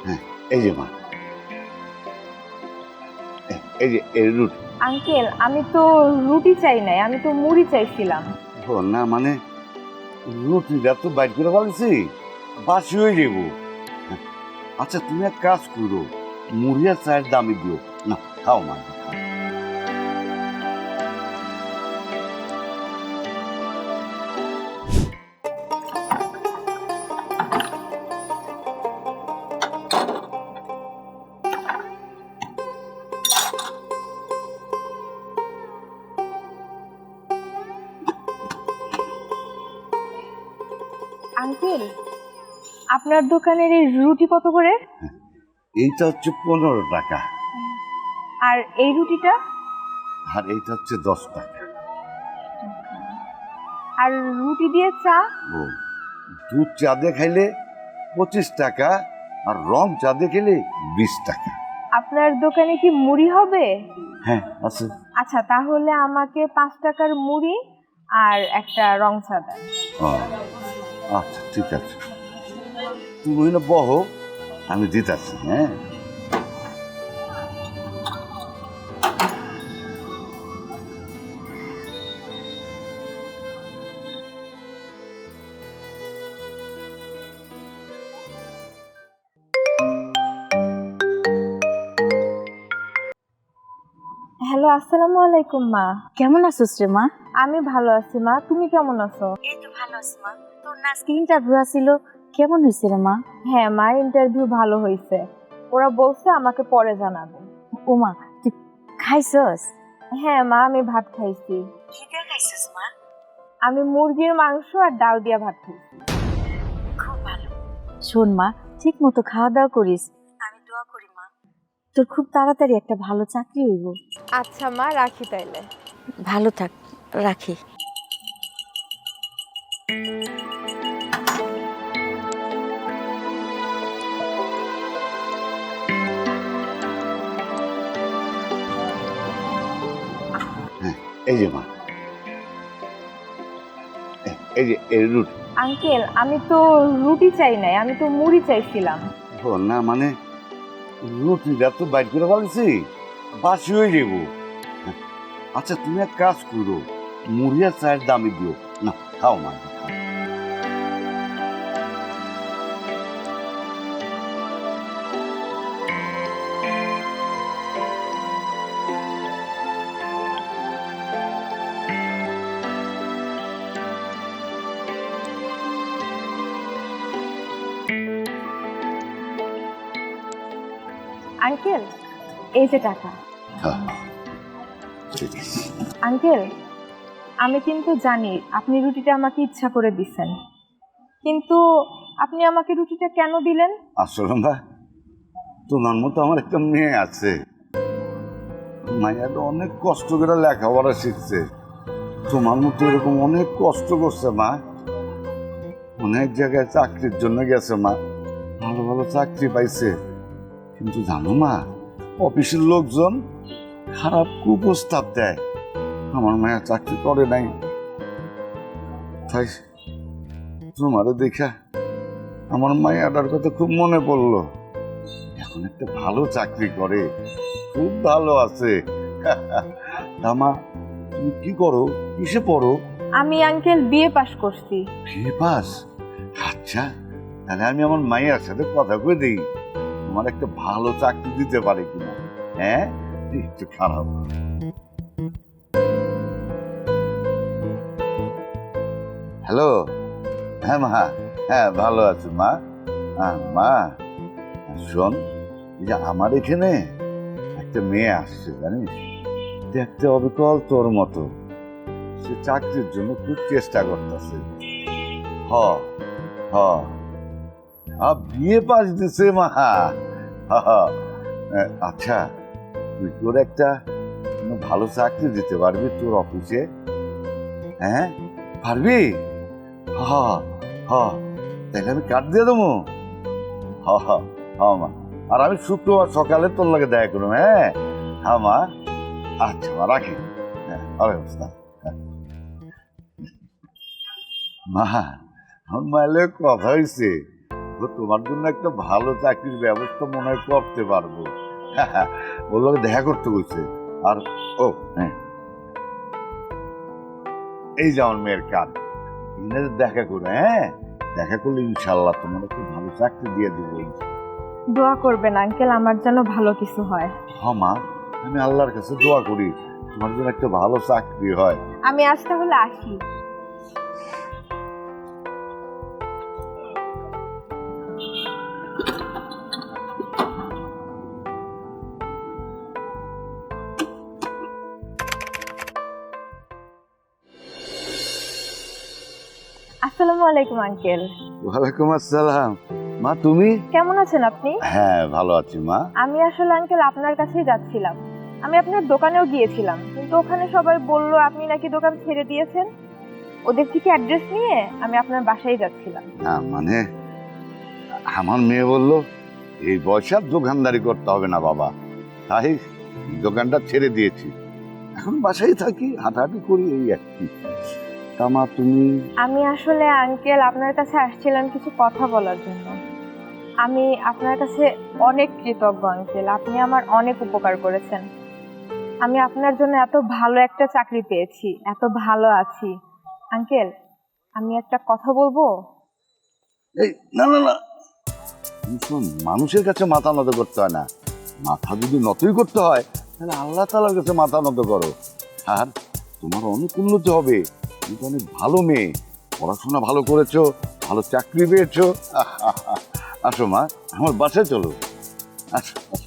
হ্যাঁ, এই যে মা, এই যে এই রুটি। আঙ্কেল, আমি তো রুটি চাই নাই, আমি তো মুড়ি চাইছিলাম। ও না, মানে রুটিটা তো বাইর করে ফেলছি, বাসি হয়ে যাবো। আচ্ছা তুমি এক কাজ করো, মুড়ি আর চায়ের দামই দিও না, খাও মা খাও। আঙ্কেল, আপনার দোকানের এই রুটি কত করে? এইটা হচ্ছে 15 টাকা, আর এই রুটিটা? আর এইটা হচ্ছে 10 টাকা। আর রুটি দিয়ে চা? ও, দুধ চা দিয়ে খাইলে 25 টাকা, আর রং চা দিয়ে খেলে 20 টাকা। আপনার দোকানে কি মুড়ি হবে? হ্যাঁ আছে। আচ্ছা, তাহলে আমাকে 5 টাকার মুড়ি আর একটা রং চা দেন। ও, আচ্ছা ঠিক আছে, তুমি না বহো, আমি দিতেছি। হ্যাঁ, হ্যালো, আসসালামু আলাইকুম মা। কেমন আছিস রে মা? আমি ভালো আছি মা, তুমি কেমন আছো? এই তো ভালো আছি মা। তোর না আজকে ইন্টারভিউ আছিল, কেমন হয়েছে রে মা? হ্যাঁ মা, ইন্টারভিউ ভালো হয়েছে। ওরা বলছে আমাকে পরে জানাবে। ও মা, তুই খাইছস? হ্যাঁ মা, আমি ভাত খাইছি। কি দিয়ে খাইছস মা? আমি মুরগির মাংস আর ডাল দিয়া ভাত খাইছি। খুব ভালো। শোন মা, ঠিক মতো খাওয়া দাওয়া করিস। আমি দোয়া করি মা, তোর খুব তাড়াতাড়ি একটা ভালো চাকরি হইব। আচ্ছা মা, রাখি তাইলে। ভালো থাক, রাখি। হ্যাঁ, এই যে মা, এই যে এই রুটি। আঙ্কেল, আমি তো রুটি চাই নাই, আমি তো মুড়ি চাইছিলাম। ও না, মানে রুটিটা তো বাইর করে ফেলছি, বাসি হয়ে যাবো। আচ্ছা তুমি এক কাজ করো, মুড়ি আর চায়ের দামই দিও না, খাও মা খাও। আঙ্কেল, এই যে টাকা। হ্যাঁ, ঠিক আছে। আঙ্কেল, আমি কিন্তু জানি আপনি রুটিটা আমাকে ইচ্ছা করে দিছেন, কিন্তু আপনি আমাকে রুটিটা কেন দিলেন? আসলে না, তোমার মতো আমার একটা মেয়ে আছে, মায়ের অনেক কষ্ট করে লেখাপড়া শিখছে, তোমার মতো এরকম অনেক কষ্ট করছে মা, অনেক জায়গায় চাকরির জন্য গেছে মা, ভালো ভালো চাকরি পাইছে, কিন্তু জানো মা, অফিসের লোকজন খারাপ কুপ্রস্তাব দেয়, আমার মায়ের চাকরি করে নাই। তাই তোমারে দেখা আমার মায়ের কথা খুব মনে পড়লো, এখন একটা ভালো চাকরি করে, খুব ভালো আছে। মা, তুমি কি করো, কিসে পড়ো? আমি আঙ্কেল বিএ পাশ করছি। BA pass? আচ্ছা, তাহলে আমি আমার মায়ের সাথে কথা কয়ে দিই, তোমার একটা ভালো চাকরি দিতে পারে কিনা। হ্যাঁ, একটু খারাপ। হ্যালো, হ্যাঁ মা, হ্যাঁ ভালো আছি মা। হ্যাঁ মা, শোন, এই যে আমার এখানে একটা মেয়ে আসছে জানিস, দেখতে অবিকল তোর মতো, সে চাকরির জন্য খুব চেষ্টা করতেছে। হ হ, বিয়ে পাস দিছে মা। আচ্ছা, তুই তোর একটা ভালো চাকরি দিতে পারবি তোর অফিসে? হ্যাঁ পারবি? হ হ, তাহলে আমি কার্ড দিয়ে দেবো। হ হ হ মা, আর আমি শুক্রবার সকালে তোর লাগে দেখা করবো। হ্যাঁ হ্যাঁ মা, আচ্ছা মা রাখি। হ্যাঁ, অবস্থা। মা, আমার মাইলে কথা হয়েছে, ও তোমার জন্য একটা ভালো চাকরির ব্যবস্থা মনে হয় করতে পারবো। ওর লোক দেখা করতে গেছে। আর ও হ্যাঁ, এই যে আমার মেয়ের কাজ, এনাদের দেখা করে, হ্যাঁ দেখা করলে ইনশাল্লাহ তোমার একটা ভালো চাকরি দিয়ে দেবো। দোয়া করবেন আঙ্কেল, আমার যেন ভালো কিছু হয়। হ্যাঁ মা, আমি আল্লাহর কাছে দোয়া করি তোমার জন্য একটা ভালো চাকরি হয়। আমি আজ তাহলে আসি। আসসালামু আলাইকুম আঙ্কেল। ওয়ালাইকুম আসসালাম। মা তুমি? কেমন আছেন আপনি? হ্যাঁ ভালো আছি মা। আমি আসলে আঙ্কেল আপনার কাছেই যাচ্ছিলাম। আমি আপনার দোকানেও গিয়েছিলাম, কিন্তু ওখানে সবাই বলল আপনি নাকি দোকান ছেড়ে দিয়েছেন। ওদের থেকে অ্যাড্রেস নিয়ে আমি আপনার বাসায় যাচ্ছিলাম। না মানে আমার মেয়ে বলল এই বয়সে আর দোকানদারি করতে হবে না বাবা, তাই দোকানটা ছেড়ে দিয়েছি। এখন বাসায় থাকি, হাঁটাহাঁটি করি, এই আর কি। তা মা তুমি? আমি আসলে আঙ্কেল আপনার কাছে আসছিলাম কিছু কথা বলার জন্য। আমি আপনার কাছে অনেক কৃতজ্ঞ আঙ্কেল, আপনি আমার অনেক উপকার করেছেন। আমি আপনার জন্য এত ভালো একটা চাকরি পেয়েছি, এত ভালো আছি। আঙ্কেল, আমি একটা কথা বলবো? এই না না না, শোন, মানুষের কাছে মাথা নত করতে হয় না। মাথা যদি নতই করতে হয় তাহলে আল্লাহ তাআলার কাছে মাথা নত করো। আর তোমার অনেক উন্নতি হবে, তুমি তো অনেক ভালো মেয়ে, পড়াশোনা ভালো করেছো, ভালো চাকরি পেয়েছো। আসো মা, আমার বাসায় চলো। আসো আসো।